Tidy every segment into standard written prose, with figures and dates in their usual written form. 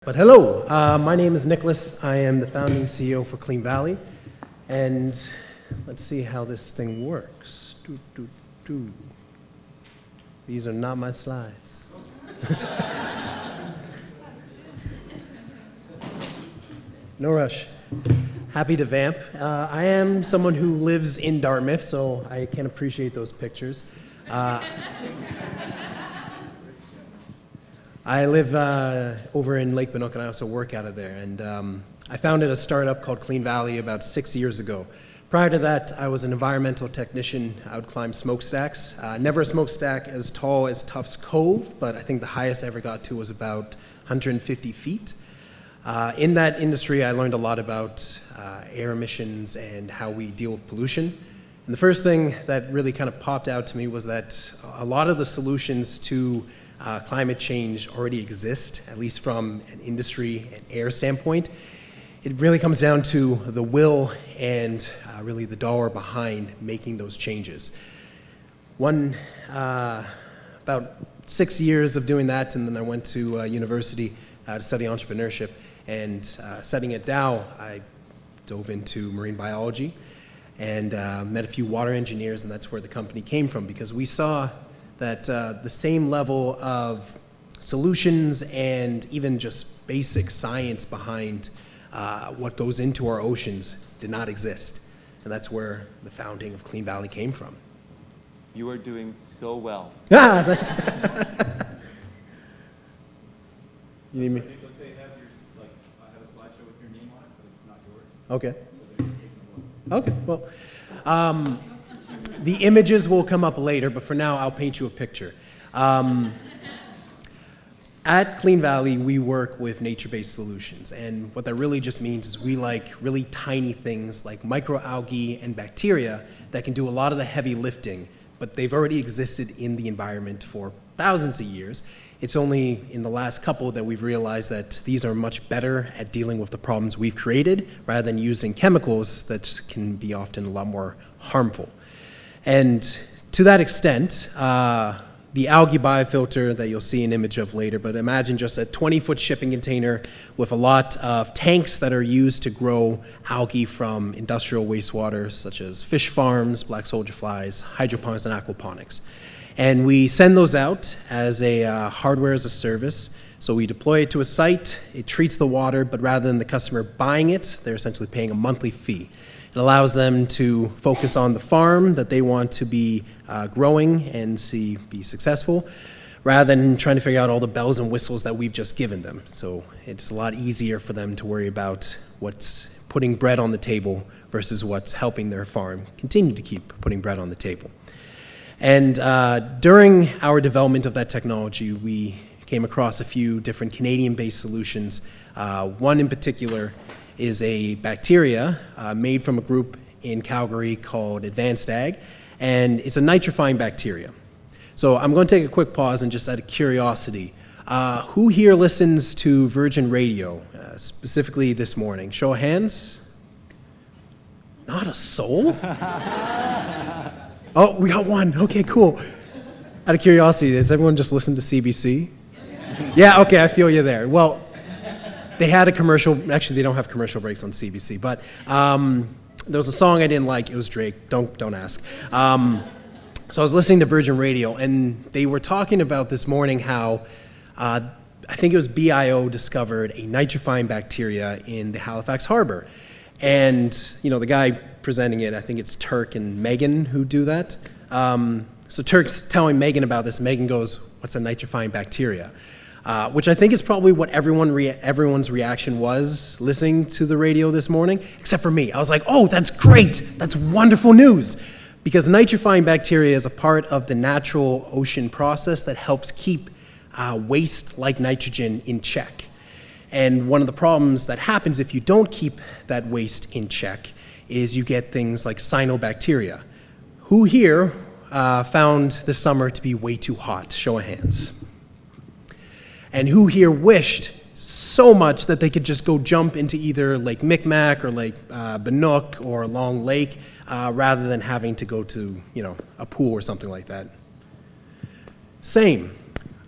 But hello, my name is Nicholas. I am the founding CEO for Clean Valley, and let's see how this thing works. These are not my slides. No rush. Happy to vamp. I am someone who lives in Dartmouth, so I can appreciate those pictures. I live over in Lake Binook, and I also work out of there. And I founded a startup called Clean Valley about 6 years ago. Prior to that, I was an environmental technician. I would climb smokestacks. Never a smokestack as tall as Tufts Cove, but I think the highest I ever got to was about 150 feet. In that industry, I learned a lot about air emissions and how we deal with pollution. And the first thing that really kind of popped out to me was that a lot of the solutions to climate change already exist, at least from an industry and air standpoint. It really comes down to the will and really the dollar behind making those changes. About 6 years of doing that, and then I went to university to study entrepreneurship. And studying at Dow, I dove into marine biology and met a few water engineers, and that's where the company came from, because we saw that the same level of solutions and even just basic science behind what goes into our oceans did not exist. And that's where the founding of Clean Valley came from. You are doing so well. Thanks. You need me? Nicholas, they have I have a slideshow with your name on it, but it's not yours. Okay. So they're taking a look. Okay, well, the images will come up later, but for now, I'll paint you a picture. At Clean Valley, we work with nature-based solutions, and what that really just means is we like really tiny things like microalgae and bacteria that can do a lot of the heavy lifting, but they've already existed in the environment for thousands of years. It's only in the last couple that we've realized that these are much better at dealing with the problems we've created rather than using chemicals that can be often a lot more harmful. And to that extent, the algae biofilter that you'll see an image of later, but imagine just a 20-foot shipping container with a lot of tanks that are used to grow algae from industrial wastewater, such as fish farms, black soldier flies, hydroponics, and aquaponics. And we send those out as a hardware as a service. So we deploy it to a site, it treats the water, but rather than the customer buying it, they're essentially paying a monthly fee. It allows them to focus on the farm that they want to be growing and be successful, rather than trying to figure out all the bells and whistles that we've just given them. So it's a lot easier for them to worry about what's putting bread on the table versus what's helping their farm continue to keep putting bread on the table. And during our development of that technology, we came across a few different Canadian-based solutions. One in particular is a bacteria made from a group in Calgary called Advanced Ag, and it's a nitrifying bacteria. So I'm going to take a quick pause and just out of curiosity, who here listens to Virgin Radio, specifically this morning? Show of hands. Not a soul? Oh, we got one. Okay, cool. Out of curiosity, does everyone just listen to CBC? Yeah, okay, I feel you there. Well, they had a commercial. Actually, they don't have commercial breaks on CBC, but there was a song I didn't like. It was Drake. Don't ask. So I was listening to Virgin Radio, and they were talking about this morning how I think it was BIO discovered a nitrifying bacteria in the Halifax Harbor. And, the guy presenting it, I think it's Turk and Megan who do that. So Turk's telling Megan about this. Megan goes, "What's a nitrifying bacteria?" Which I think is probably what everyone's reaction was listening to the radio this morning, except for me. I was like, "Oh, that's great. That's wonderful news." Because nitrifying bacteria is a part of the natural ocean process that helps keep waste like nitrogen in check. And one of the problems that happens if you don't keep that waste in check is you get things like cyanobacteria. Who here found this summer to be way too hot? Show of hands. And who here wished so much that they could just go jump into either Lake Micmac or Lake Binook or Long Lake rather than having to go to a pool or something like that? Same.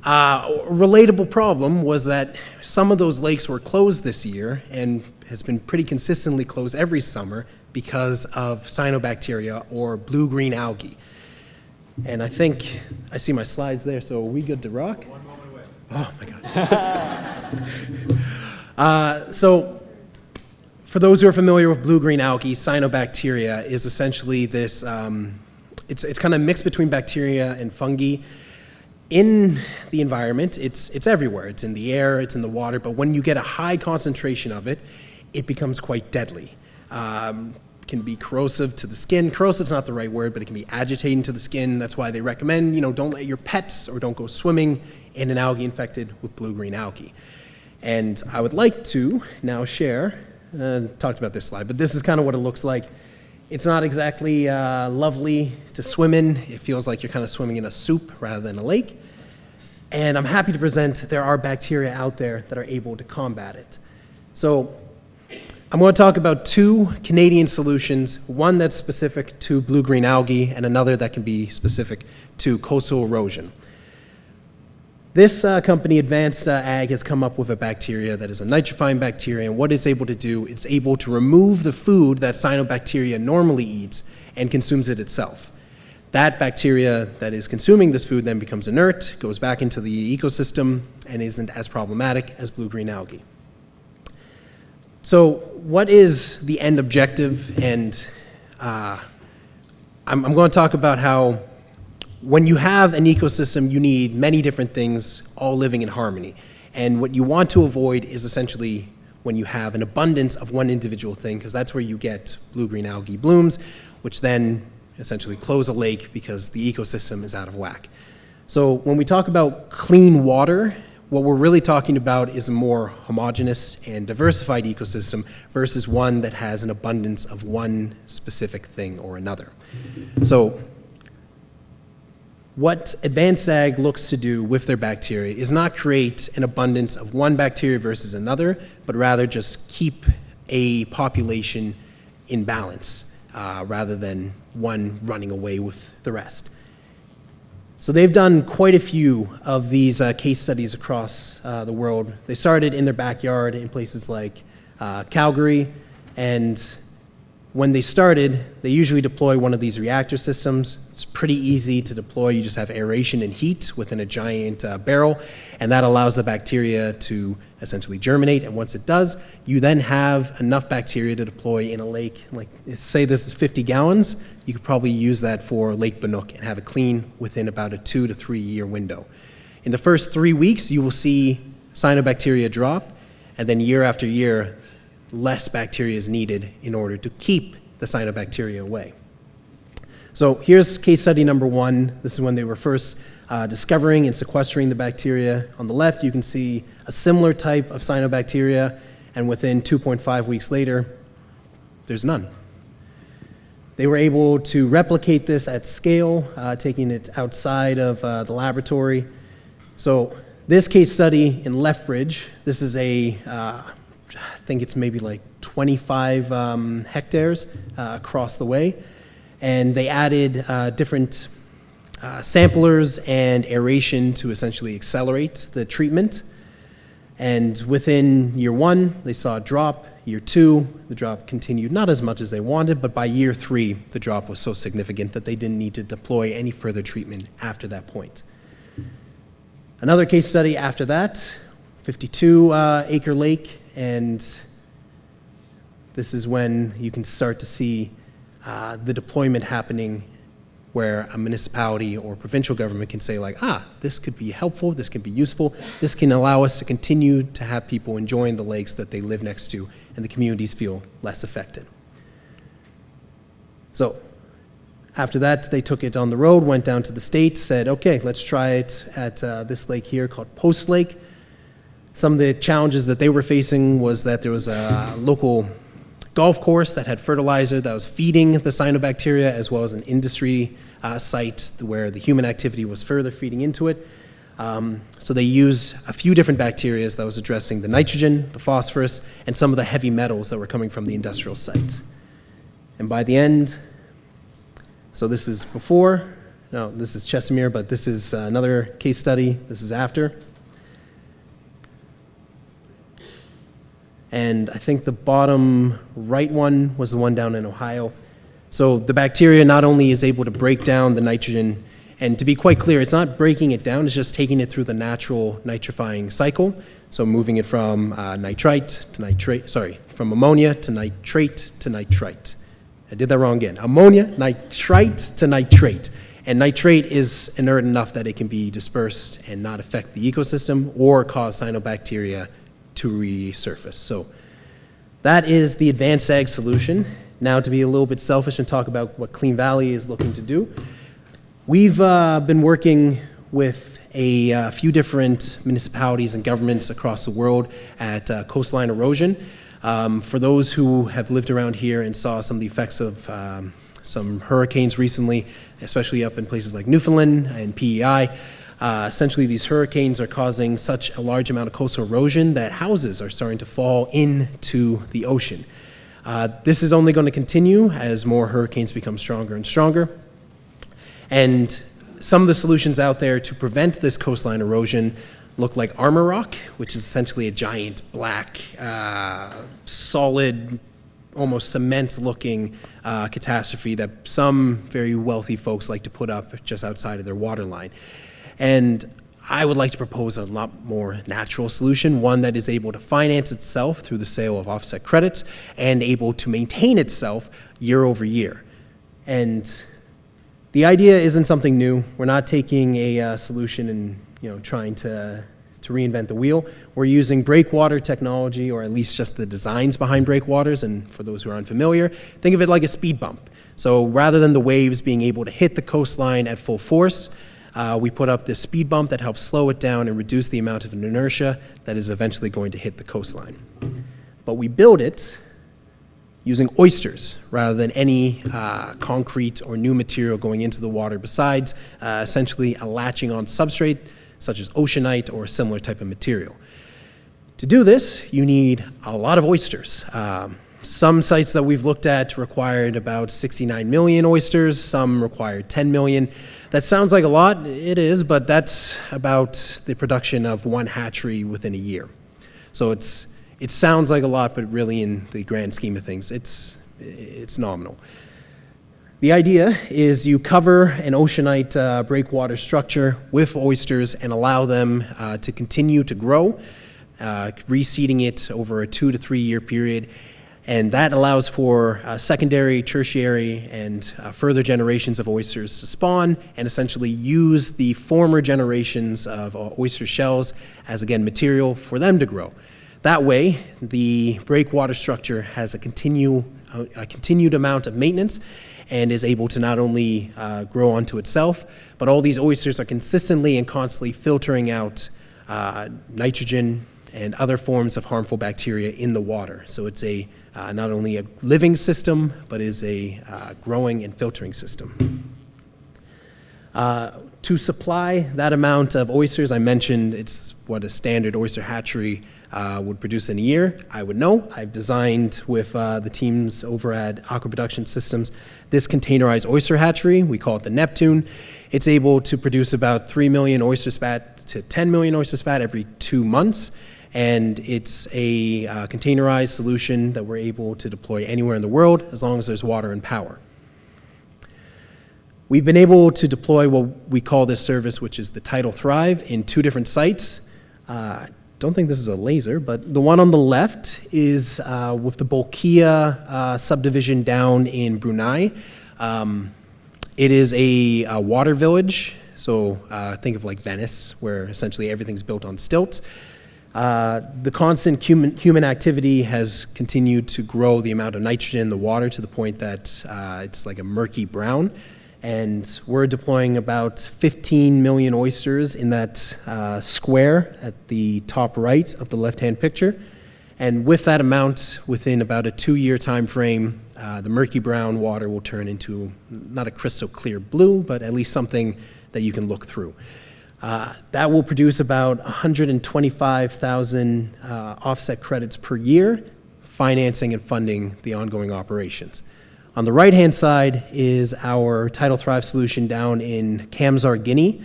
relatable problem was that some of those lakes were closed this year and has been pretty consistently closed every summer because of cyanobacteria or blue-green algae. And I think I see my slides there, so are we good to rock? One moment away. Oh my God. So for those who are familiar with blue-green algae, cyanobacteria is essentially this, it's kind of mixed between bacteria and fungi. In the environment, it's everywhere. It's in the air, it's in the water, but when you get a high concentration of it, it becomes quite deadly. Can be corrosive to the skin. Corrosive's not the right word, but it can be agitating to the skin. That's why they recommend, don't let your pets or don't go swimming in an algae infected with blue-green algae. And I would like to now share, talked about this slide, but this is kind of what it looks like. It's not exactly lovely to swim in. It feels like you're kind of swimming in a soup rather than a lake. And I'm happy to present there are bacteria out there that are able to combat it. So I'm going to talk about two Canadian solutions, one that's specific to blue-green algae and another that can be specific to coastal erosion. This company, Advanced Ag, has come up with a bacteria that is a nitrifying bacteria, and what it's able to do, it's able to remove the food that cyanobacteria normally eats and consumes it itself. That bacteria that is consuming this food then becomes inert, goes back into the ecosystem, and isn't as problematic as blue-green algae. So what is the end objective? And I'm going to talk about how when you have an ecosystem, you need many different things all living in harmony. And what you want to avoid is essentially when you have an abundance of one individual thing, because that's where you get blue-green algae blooms, which then essentially close a lake because the ecosystem is out of whack. So when we talk about clean water, what we're really talking about is a more homogeneous and diversified ecosystem versus one that has an abundance of one specific thing or another. So what Advanced Ag looks to do with their bacteria is not create an abundance of one bacteria versus another, but rather just keep a population in balance rather than one running away with the rest. So they've done quite a few of these case studies across the world. They started in their backyard in places like Calgary, and when they started, they usually deploy one of these reactor systems. It's pretty easy to deploy. You just have aeration and heat within a giant barrel, and that allows the bacteria to essentially germinate, and once it does, you then have enough bacteria to deploy in a lake. Like, say this is 50 gallons, you could probably use that for Lake Bannock and have it clean within about a 2 to 3 year window. In the first 3 weeks, you will see cyanobacteria drop, and then year after year, less bacteria is needed in order to keep the cyanobacteria away. So here's case study number one. This is when they were first discovering and sequestering the bacteria. On the left, you can see a similar type of cyanobacteria, and within 2.5 weeks later, there's none. They were able to replicate this at scale, taking it outside of the laboratory. So this case study in Lethbridge, this is I think it's maybe like 25 hectares across the way. And they added different samplers and aeration to essentially accelerate the treatment. And within year one, they saw a drop. Year two, the drop continued not as much as they wanted, but by year three, the drop was so significant that they didn't need to deploy any further treatment after that point. Another case study after that, 52-acre lake, and this is when you can start to see the deployment happening where a municipality or provincial government can say like, this could be helpful, this can be useful, this can allow us to continue to have people enjoying the lakes that they live next to and the communities feel less affected. So after that, they took it on the road, went down to the States, said, okay, let's try it at this lake here called Post Lake. Some of the challenges that they were facing was that there was a local golf course that had fertilizer that was feeding the cyanobacteria, as well as an industry site where the human activity was further feeding into it. So they used a few different bacteria that was addressing the nitrogen, the phosphorus, and some of the heavy metals that were coming from the industrial site. And by the end, so this is before, and no, this is Chesimir, but this is another case study. This is after. And I think the bottom right one was the one down in Ohio. So the bacteria not only is able to break down the nitrogen, and to be quite clear, it's not breaking it down, it's just taking it through the natural nitrifying cycle. So moving it from nitrite to nitrate, sorry, from ammonia to nitrate to nitrite. I did that wrong again. Ammonia, nitrite to nitrate. And nitrate is inert enough that it can be dispersed and not affect the ecosystem or cause cyanobacteria to resurface. So that is the advanced ag solution. Now to be a little bit selfish and talk about what Clean Valley is looking to do. We've been working with a few different municipalities and governments across the world at coastline erosion. For those who have lived around here and saw some of the effects of some hurricanes recently, especially up in places like Newfoundland and PEI, essentially these hurricanes are causing such a large amount of coastal erosion that houses are starting to fall into the ocean. This is only going to continue as more hurricanes become stronger and stronger. And some of the solutions out there to prevent this coastline erosion look like armor rock, which is essentially a giant black, solid, almost cement-looking catastrophe that some very wealthy folks like to put up just outside of their waterline. And I would like to propose a lot more natural solution, one that is able to finance itself through the sale of offset credits and able to maintain itself year over year. And the idea isn't something new. We're not taking a solution and trying to reinvent the wheel. We're using breakwater technology, or at least just the designs behind breakwaters. And for those who are unfamiliar, think of it like a speed bump. So rather than the waves being able to hit the coastline at full force, we put up this speed bump that helps slow it down and reduce the amount of inertia that is eventually going to hit the coastline. But we build it using oysters rather than any concrete or new material going into the water besides essentially a latching on substrate such as oceanite or a similar type of material. To do this, you need a lot of oysters. Some sites that we've looked at required about 69 million oysters, some required 10 million. That sounds like a lot, it is, but that's about the production of one hatchery within a year. So it sounds like a lot, but really in the grand scheme of things, it's nominal. The idea is you cover an oceanite breakwater structure with oysters and allow them to continue to grow, reseeding it over a 2 to 3 year period. And that allows for secondary, tertiary, and further generations of oysters to spawn and essentially use the former generations of oyster shells as, again, material for them to grow. That way, the breakwater structure has a continued amount of maintenance and is able to not only grow onto itself, but all these oysters are consistently and constantly filtering out nitrogen and other forms of harmful bacteria in the water. So it's not only a living system, but is a growing and filtering system. To supply that amount of oysters, I mentioned it's what a standard oyster hatchery would produce in a year. I would know. I've designed with the teams over at Aqua Production Systems this containerized oyster hatchery. We call it the Neptune. It's able to produce about 3 million oyster spat to 10 million oyster spat every 2 months. And it's a containerized solution that we're able to deploy anywhere in the world as long as there's water and power. We've been able to deploy what we call this service, which is the Tidal Thrive, in 2 different sites. Don't think this is a laser, but the one on the left is with the Bolkiah subdivision down in Brunei. It is a water village, so think of like Venice, where essentially everything's built on stilts. The constant human activity has continued to grow the amount of nitrogen in the water to the point that it's like a murky brown. And we're deploying about 15 million oysters in that square at the top right of the left-hand picture. And with that amount, within about a 2-year time frame, the murky brown water will turn into not a crystal clear blue, but at least something that you can look through. That will produce about 125,000 offset credits per year, financing and funding the ongoing operations. On the right-hand side is our Tidal Thrive solution down in Kamsar, Guinea.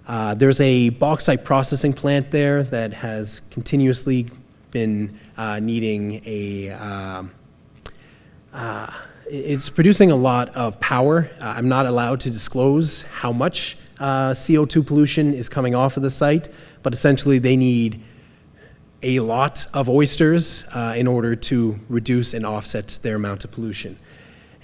There's a bauxite processing plant there that has continuously been needing it's producing a lot of power. I'm not allowed to disclose how much CO2 pollution is coming off of the site, but essentially they need a lot of oysters in order to reduce and offset their amount of pollution.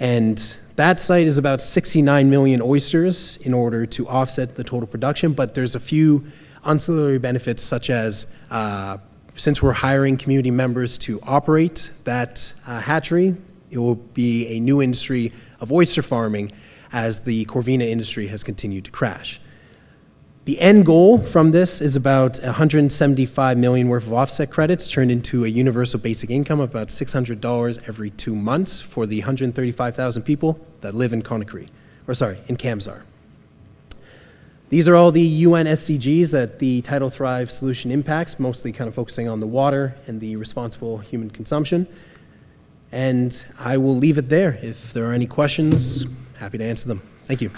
And that site is about 69 million oysters in order to offset the total production, but there's a few ancillary benefits such as since we're hiring community members to operate that hatchery, it will be a new industry of oyster farming as the Corvina industry has continued to crash. The end goal from this is about 175 million worth of offset credits turned into a universal basic income of about $600 every 2 months for the 135,000 people that live in in Kamsar. These are all the UN SDGs that the Tidal Thrive solution impacts, mostly kind of focusing on the water and the responsible human consumption. And I will leave it there. If there are any questions, happy to answer them. Thank you.